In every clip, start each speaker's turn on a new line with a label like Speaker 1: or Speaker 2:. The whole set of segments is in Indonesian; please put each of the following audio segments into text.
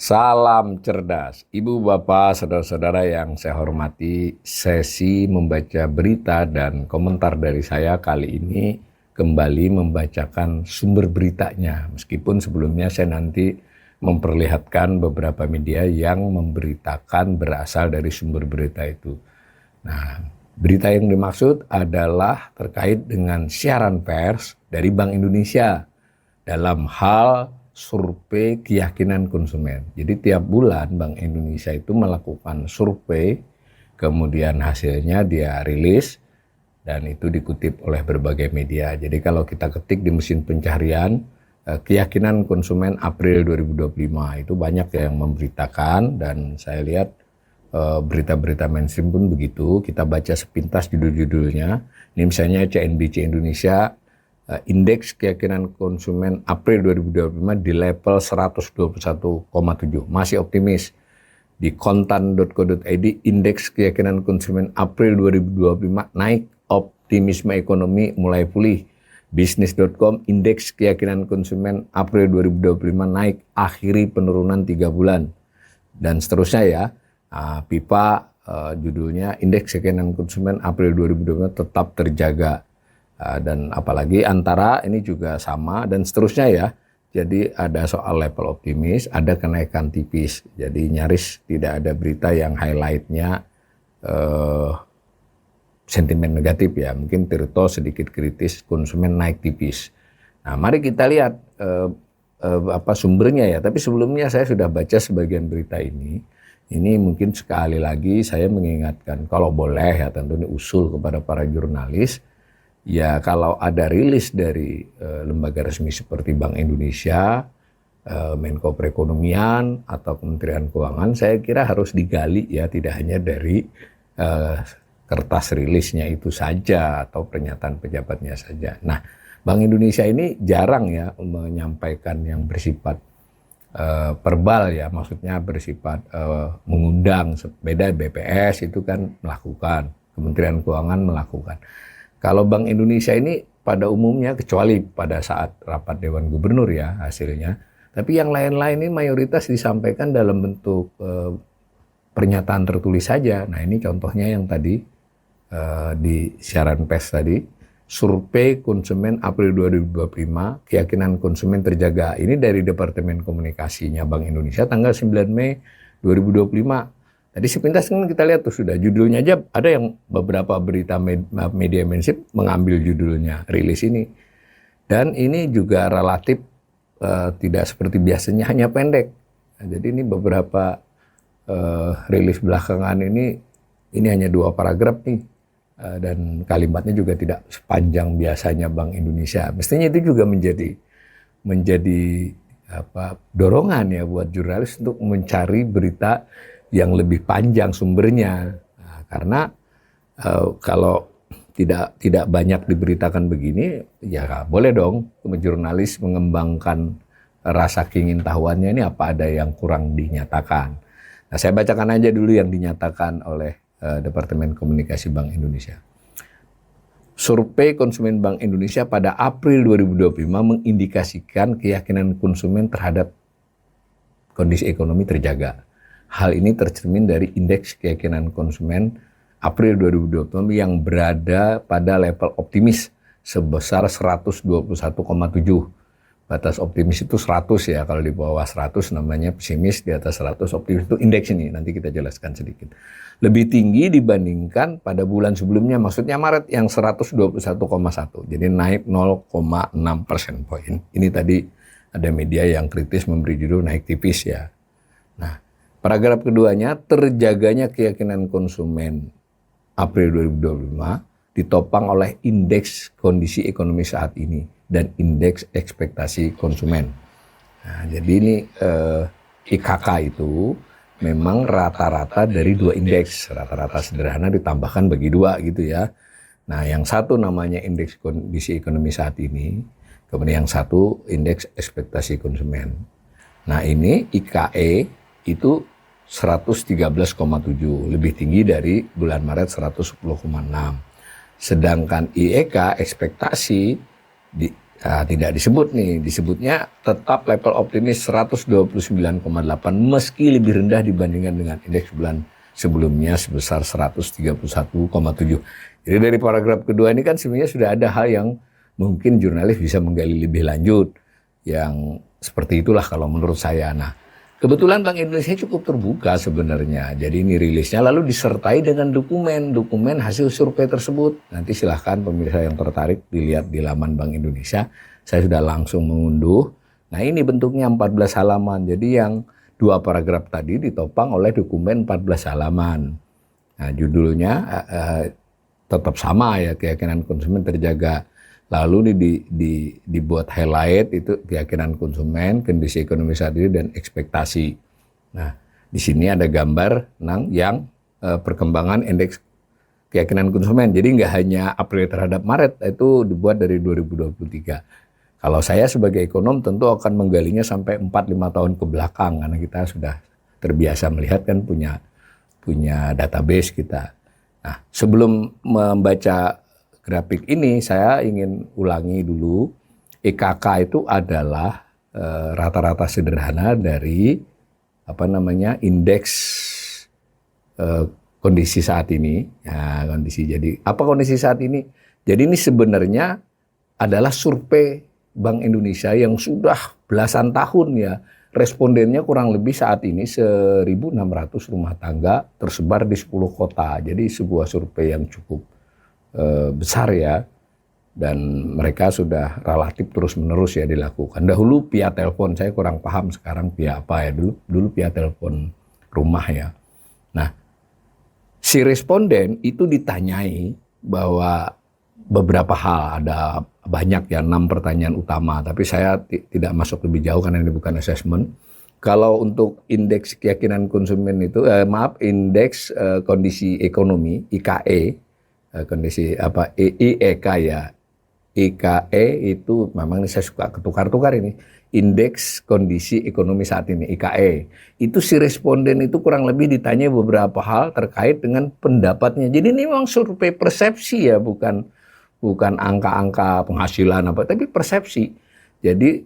Speaker 1: Salam cerdas, Ibu, Bapak, Saudara-saudara yang saya hormati. Sesi membaca berita dan komentar dari saya kali ini kembali membacakan sumber beritanya. Meskipun sebelumnya saya nanti memperlihatkan beberapa media yang memberitakan berasal dari sumber berita itu. Nah, berita yang dimaksud adalah terkait dengan siaran pers dari Bank Indonesia dalam hal survei keyakinan konsumen. Jadi tiap bulan Bank Indonesia itu melakukan survei, kemudian hasilnya dia rilis dan itu dikutip oleh berbagai media. Jadi kalau kita ketik di mesin pencarian keyakinan konsumen April 2025 itu banyak yang memberitakan, dan saya lihat berita-berita mainstream pun begitu. Kita baca sepintas judul-judulnya. Ini misalnya CNBC Indonesia, indeks keyakinan konsumen April 2025 di level 121,7, masih optimis. Di kontan.co.id, indeks keyakinan konsumen April 2025 naik, optimisme ekonomi mulai pulih. Bisnis.com, indeks keyakinan konsumen April 2025 naik, akhiri penurunan 3 bulan. Dan seterusnya ya. Pipa judulnya indeks keyakinan konsumen April 2025 tetap terjaga. Dan apalagi Antara ini juga sama, dan seterusnya ya. Jadi ada soal level optimis, ada kenaikan tipis. Jadi nyaris tidak ada berita yang highlightnya sentimen negatif ya. Mungkin Tirto sedikit kritis, konsumen naik tipis. Nah, mari kita lihat apa sumbernya ya. Tapi sebelumnya saya sudah baca sebagian berita ini. Ini mungkin sekali lagi saya mengingatkan, kalau boleh ya, tentu ini usul kepada para jurnalis. Ya, kalau ada rilis dari lembaga resmi seperti Bank Indonesia, Menko Perekonomian, atau Kementerian Keuangan, saya kira harus digali ya, tidak hanya dari kertas rilisnya itu saja atau pernyataan pejabatnya saja. Nah, Bank Indonesia ini jarang ya menyampaikan yang bersifat verbal ya, maksudnya bersifat mengundang. Beda BPS itu kan melakukan, Kementerian Keuangan melakukan. Kalau Bank Indonesia ini pada umumnya, kecuali pada saat rapat Dewan Gubernur ya hasilnya, tapi yang lain-lain ini mayoritas disampaikan dalam bentuk pernyataan tertulis saja. Nah, ini contohnya yang tadi di siaran pers tadi, survei konsumen April 2025, keyakinan konsumen terjaga. Ini dari Departemen Komunikasinya Bank Indonesia tanggal 9 Mei 2025. Tadi sepintas kan kita lihat tuh sudah judulnya aja, ada yang beberapa berita media mainstream mengambil judulnya, rilis ini. Dan ini juga relatif tidak seperti biasanya hanya pendek. Nah, jadi ini beberapa rilis belakangan ini hanya 2 paragraf nih. Dan kalimatnya juga tidak sepanjang biasanya Bank Indonesia. Mestinya itu juga menjadi dorongan ya buat jurnalis untuk mencari berita yang lebih panjang sumbernya. Nah, karena kalau tidak banyak diberitakan begini, ya boleh dong jurnalis mengembangkan rasa keingin tahuannya, ini apa ada yang kurang dinyatakan. Nah, saya bacakan aja dulu yang dinyatakan oleh Departemen Komunikasi Bank Indonesia. Survei konsumen Bank Indonesia pada April 2025 mengindikasikan keyakinan konsumen terhadap kondisi ekonomi terjaga. Hal ini tercermin dari indeks keyakinan konsumen April 2025 yang berada pada level optimis sebesar 121,7. Batas optimis itu 100 ya, kalau di bawah 100 namanya pesimis, di atas 100 optimis, itu indeks ini, nanti kita jelaskan sedikit. Lebih tinggi dibandingkan pada bulan sebelumnya, maksudnya Maret yang 121,1, jadi naik 0,6 persen poin. Ini tadi ada media yang kritis memberi judul naik tipis ya. Nah, paragraf keduanya, terjaganya keyakinan konsumen April 2025 ditopang oleh indeks kondisi ekonomi saat ini dan indeks ekspektasi konsumen. Nah, jadi ini IKK itu memang rata-rata dari 2 indeks, rata-rata sederhana ditambahkan bagi 2 gitu ya. Nah, yang satu namanya indeks kondisi ekonomi saat ini, kemudian yang satu indeks ekspektasi konsumen. Nah, ini IKE itu 113,7, lebih tinggi dari bulan Maret 110,6. Sedangkan IEK ekspektasi Tidak disebut nih, disebutnya tetap level optimis 129,8 meski lebih rendah dibandingkan dengan indeks bulan sebelumnya sebesar 131,7. Jadi dari paragraf kedua ini kan sebenarnya sudah ada hal yang mungkin jurnalis bisa menggali lebih lanjut. Yang seperti itulah kalau menurut saya. Nah, kebetulan Bank Indonesia cukup terbuka sebenarnya. Jadi ini rilisnya lalu disertai dengan dokumen hasil survei tersebut. Nanti silahkan pemirsa yang tertarik dilihat di laman Bank Indonesia. Saya sudah langsung mengunduh. Nah ini bentuknya 14 halaman. Jadi yang 2 paragraf tadi ditopang oleh dokumen 14 halaman. Nah judulnya tetap sama ya, keyakinan konsumen terjaga. Lalu ini dibuat highlight itu keyakinan konsumen, kondisi ekonomi saat ini dan ekspektasi. Nah, di sini ada gambar yang perkembangan indeks keyakinan konsumen. Jadi nggak hanya April terhadap Maret, itu dibuat dari 2023. Kalau saya sebagai ekonom tentu akan menggalinya sampai 4-5 tahun ke belakang karena kita sudah terbiasa melihat kan punya database kita. Nah, sebelum membaca grafik ini saya ingin ulangi dulu, IKK itu adalah rata-rata sederhana dari indeks kondisi saat ini. Ya, jadi apa kondisi saat ini? Jadi ini sebenarnya adalah survei Bank Indonesia yang sudah belasan tahun ya. Respondennya kurang lebih saat ini 1.600 rumah tangga tersebar di 10 kota. Jadi sebuah survei yang cukup besar ya, dan mereka sudah relatif terus-menerus ya dilakukan. Dahulu via telepon, saya kurang paham sekarang via apa ya, dulu via telepon rumah ya. Nah, si responden itu ditanyai bahwa beberapa hal, ada banyak ya, 6 pertanyaan utama, tapi saya tidak masuk lebih jauh karena ini bukan assessment. Kalau untuk indeks keyakinan konsumen itu, indeks kondisi ekonomi, IKE, kondisi IEK ya, IKE itu memang saya suka ketukar-tukar ini, indeks kondisi ekonomi saat ini, IKE. Itu si responden itu kurang lebih ditanya beberapa hal terkait dengan pendapatnya. Jadi ini memang survei persepsi ya, bukan angka-angka penghasilan apa, tapi persepsi. Jadi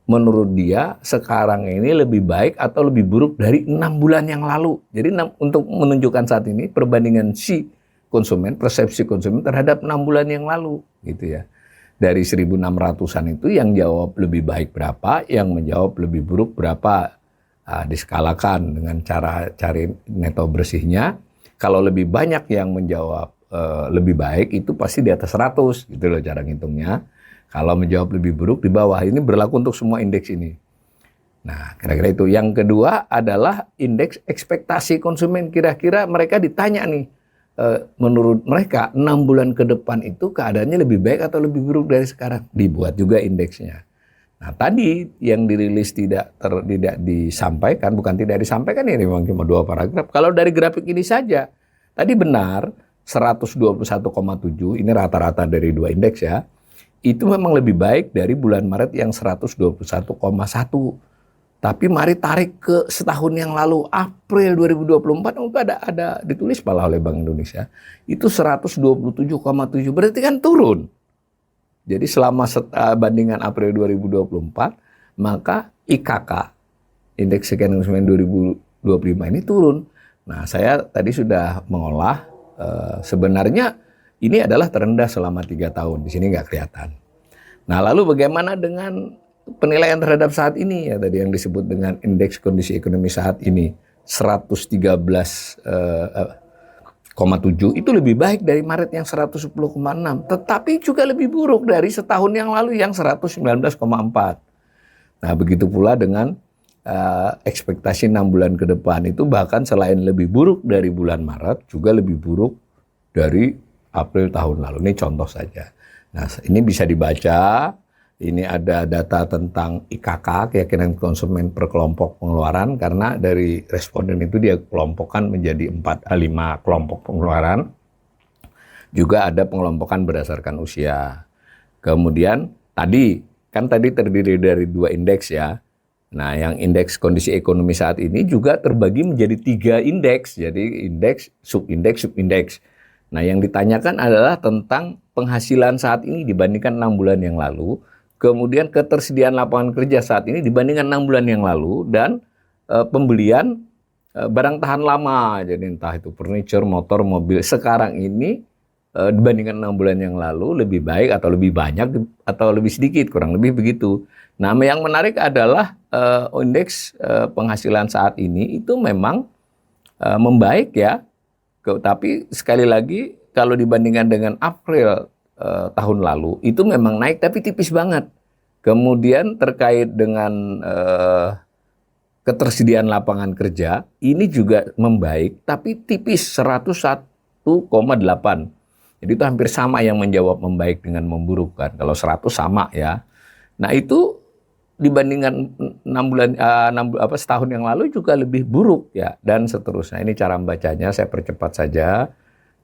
Speaker 1: menurut dia sekarang ini lebih baik atau lebih buruk dari 6 bulan yang lalu. Jadi untuk menunjukkan saat ini perbandingan si konsumen, persepsi konsumen terhadap 6 bulan yang lalu gitu ya. Dari 1.600-an itu yang jawab lebih baik berapa, yang menjawab lebih buruk berapa, diskalakan dengan cara cari neto bersihnya. Kalau lebih banyak yang menjawab lebih baik itu pasti di atas 100 gitu loh cara ngitungnya. Kalau menjawab lebih buruk di bawah. Ini berlaku untuk semua indeks ini. Nah, kira-kira itu. Yang kedua adalah indeks ekspektasi konsumen. Kira-kira mereka ditanya nih, menurut mereka 6 bulan ke depan itu keadaannya lebih baik atau lebih buruk dari sekarang. Dibuat juga indeksnya. Nah tadi yang dirilis tidak disampaikan, bukan tidak disampaikan, ini memang cuma 2 paragraf. Kalau dari grafik ini saja, tadi benar 121,7, ini rata-rata dari 2 indeks ya, itu memang lebih baik dari bulan Maret yang 121,1. Tapi mari tarik ke setahun yang lalu, April 2024, itu ada ditulis malah oleh Bank Indonesia, itu 127,7, berarti kan turun. Jadi selama bandingan April 2024, maka IKK, indeks keyakinan konsumen 2025 ini turun. Nah saya tadi sudah mengolah, sebenarnya ini adalah terendah selama 3 tahun, di sini nggak kelihatan. Nah lalu bagaimana dengan penilaian terhadap saat ini ya, tadi yang disebut dengan indeks kondisi ekonomi saat ini 113,7 itu lebih baik dari Maret yang 110,6, tetapi juga lebih buruk dari setahun yang lalu yang 119,4. Nah begitu pula dengan ekspektasi 6 bulan ke depan itu bahkan selain lebih buruk dari bulan Maret juga lebih buruk dari April tahun lalu. Ini contoh saja. Nah ini bisa dibaca. Ini ada data tentang IKK, keyakinan konsumen per kelompok pengeluaran, karena dari responden itu dia kelompokkan menjadi 5 kelompok pengeluaran. Juga ada pengelompokan berdasarkan usia. Kemudian tadi terdiri dari 2 indeks ya. Nah yang indeks kondisi ekonomi saat ini juga terbagi menjadi 3 indeks. Jadi indeks, subindeks. Nah yang ditanyakan adalah tentang penghasilan saat ini dibandingkan 6 bulan yang lalu, kemudian ketersediaan lapangan kerja saat ini dibandingkan 6 bulan yang lalu, dan pembelian barang tahan lama, jadi entah itu furniture, motor, mobil, sekarang ini dibandingkan 6 bulan yang lalu lebih baik atau lebih banyak atau lebih sedikit, kurang lebih begitu. Nah, yang menarik adalah indeks penghasilan saat ini itu memang membaik ya, tapi sekali lagi kalau dibandingkan dengan April tahun lalu itu memang naik tapi tipis banget. Kemudian terkait dengan ketersediaan lapangan kerja ini juga membaik tapi tipis 101,8. Jadi itu hampir sama yang menjawab membaik dengan memburuk kan. Kalau 100 sama ya. Nah, itu dibandingkan 6 bulan setahun yang lalu juga lebih buruk ya, dan seterusnya. Ini cara membacanya, saya percepat saja.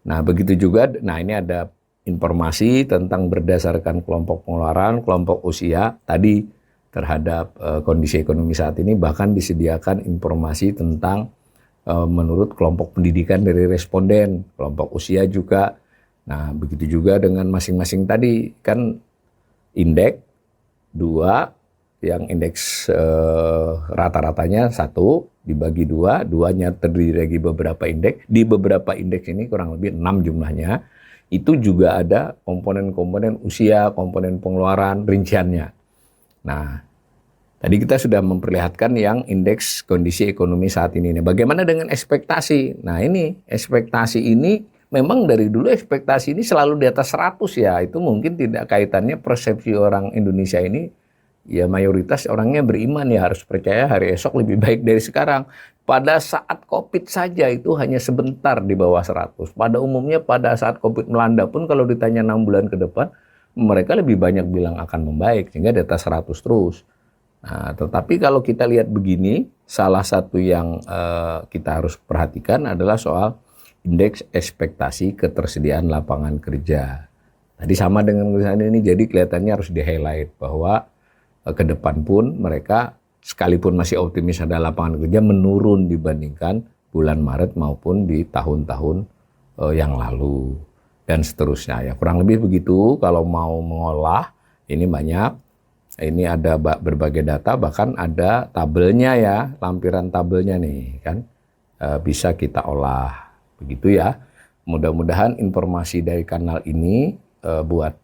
Speaker 1: Nah, begitu juga, nah ini ada informasi tentang berdasarkan kelompok pengeluaran, kelompok usia tadi terhadap kondisi ekonomi saat ini, bahkan disediakan informasi tentang menurut kelompok pendidikan dari responden, kelompok usia juga. Nah, begitu juga dengan masing-masing tadi, kan indeks 2, yang indeks rata-ratanya 1 dibagi 2, 2-nya terdiri dari beberapa indeks. Di beberapa indeks ini kurang lebih 6 jumlahnya, itu juga ada komponen-komponen usia, komponen pengeluaran, rinciannya. Nah, tadi kita sudah memperlihatkan yang indeks kondisi ekonomi saat ini. Bagaimana dengan ekspektasi? Nah, ini ekspektasi ini memang dari dulu ekspektasi ini selalu di atas 100 ya. Itu mungkin tidak kaitannya persepsi orang Indonesia ini, ya mayoritas orangnya beriman ya, harus percaya hari esok lebih baik dari sekarang. Pada saat COVID saja itu hanya sebentar di bawah 100. Pada umumnya pada saat COVID melanda pun kalau ditanya 6 bulan ke depan, mereka lebih banyak bilang akan membaik, sehingga di atas 100 terus. Nah, tetapi kalau kita lihat begini, salah satu yang kita harus perhatikan adalah soal indeks ekspektasi ketersediaan lapangan kerja. Tadi sama dengan tulisan ini, jadi kelihatannya harus di-highlight bahwa ke depan pun mereka sekalipun masih optimis ada lapangan kerja, menurun dibandingkan bulan Maret maupun di tahun-tahun yang lalu dan seterusnya ya. Kurang lebih begitu kalau mau mengolah ini banyak. Ini ada berbagai data, bahkan ada tabelnya ya, lampiran tabelnya nih kan, bisa kita olah. Begitu ya. Mudah-mudahan informasi dari kanal ini buat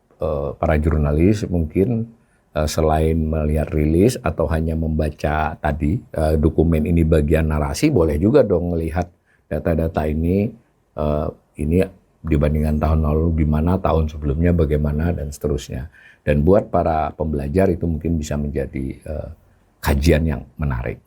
Speaker 1: para jurnalis mungkin selain melihat rilis atau hanya membaca tadi dokumen ini bagian narasi, boleh juga dong melihat data-data ini dibandingkan tahun lalu gimana, tahun sebelumnya bagaimana, dan seterusnya. Dan buat para pembelajar itu mungkin bisa menjadi kajian yang menarik.